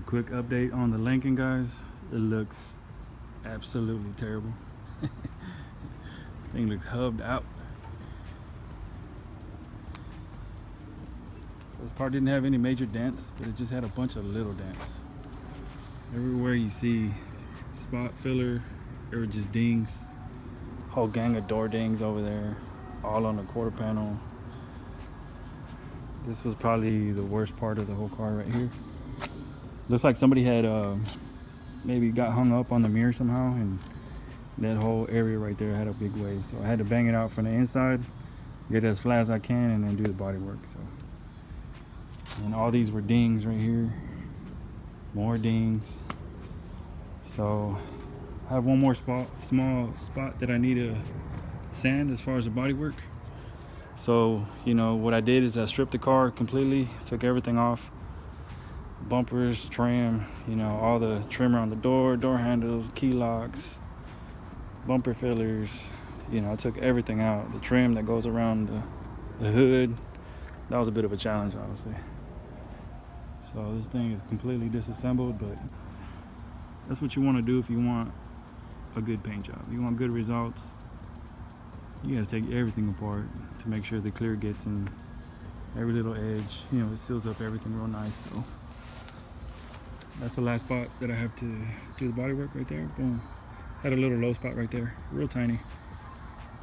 quick update on the Lincoln, guys. It looks absolutely terrible. Thing looks hubbed out. So this car didn't have any major dents, but it just had a bunch of little dents. Everywhere you see spot filler, there were just dings. Whole gang of door dings over there, all on the quarter panel. This was probably the worst part of the whole car right here. Looks like somebody had maybe got hung up on the mirror somehow, and that whole area right there had a big wave. So I had to bang it out from the inside, get it as flat as I can, and then do the body work. So, and all these were dings right here, more dings. So I have one more small spot that I need to sand as far as the body work. So, you know, what I did is I stripped the car completely, took everything off. Bumpers, trim, you know, all the trim around the door handles, key locks, bumper fillers. You know, I took everything out. The trim that goes around the hood. That was a bit of a challenge, honestly. So this thing is completely disassembled, but that's what you want to do if you want a good paint job. You want good results. You gotta take everything apart to make sure the clear gets in every little edge. You know, it seals up everything real nice. So that's the last spot that I have to do the body work right there. Boom. Had a little low spot right there, real tiny.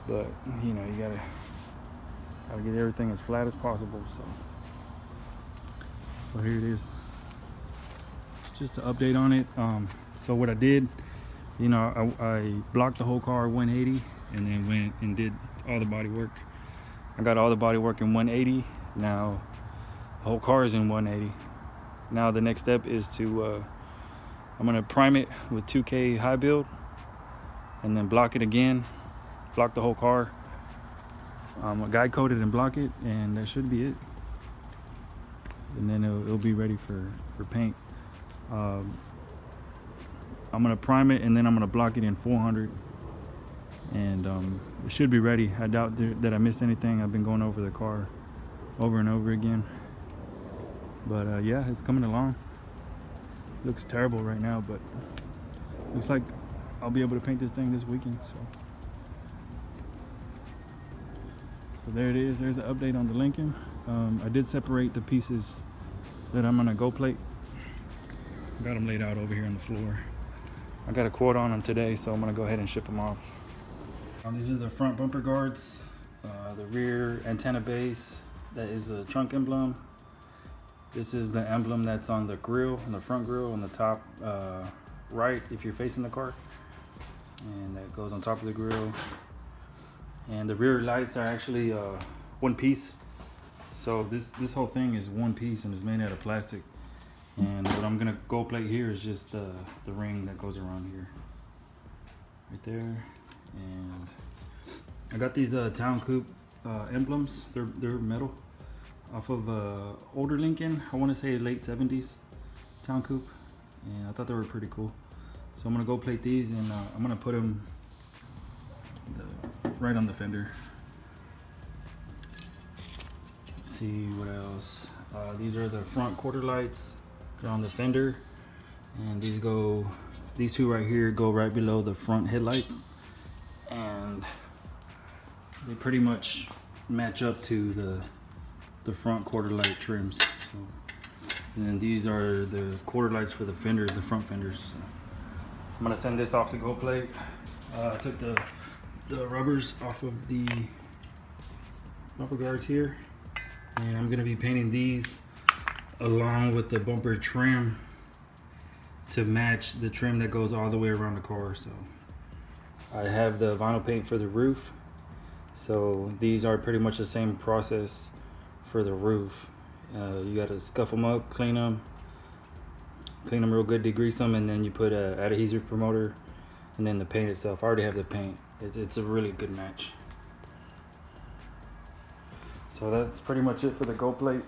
But you know, you gotta get everything as flat as possible. So here it is. Just to update on it. So what I did, you know, I blocked the whole car 180 and then went and did all the body work. I got all the body work in 180. Now the whole car is in 180. Now the next step is to I'm gonna prime it with 2K high build and then block it again, block the whole car. Guide coat it and block it, and that should be it. And then it'll be ready for paint. I'm gonna prime it and then I'm gonna block it in 400, and it should be ready. I doubt that I missed anything. I've been going over the car over and over again, but yeah, it's coming along. Looks terrible right now, but looks like I'll be able to paint this thing this weekend. So there it is. There's an update on the Lincoln. I did separate the pieces that I'm gonna go plate. Got them laid out over here on the floor. I got a quote on them today, so I'm gonna go ahead and ship them off. These are the front bumper guards, the rear antenna base. That is a trunk emblem. This is the emblem that's on the grill, on the front grill, on the top right if you're facing the car, and that goes on top of the grill. And the rear lights are actually one piece. So this whole thing is one piece and is made out of plastic. And what I'm gonna go plate here is just the ring that goes around here, right there. And I got these Town Coupe emblems. They're metal, off of older Lincoln. I want to say late 70s Town Coupe, and I thought they were pretty cool. So I'm gonna go plate these, and I'm gonna put them right on the fender. Let's see what else. These are the front quarter lights. They're on the fender, and these two right here go right below the front headlights, and they pretty much match up to the front quarter light trims. So, and then these are the quarter lights for the fenders, the front fenders. So I'm gonna send this off to go plate. I took the rubbers off of the bumper guards here, and I'm gonna be painting these along with the bumper trim to match the trim that goes all the way around the car. So I have the vinyl paint for the roof, so these are pretty much the same process for the roof. You got to scuff them up, clean them real good, degrease them, and then you put a adhesive promoter, and then the paint itself. I already have the paint. It's a really good match. So that's pretty much it for the go plate.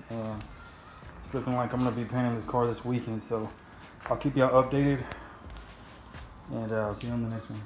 It's looking like I'm gonna be painting this car this weekend, so I'll keep y'all updated, and I'll see you on the next one.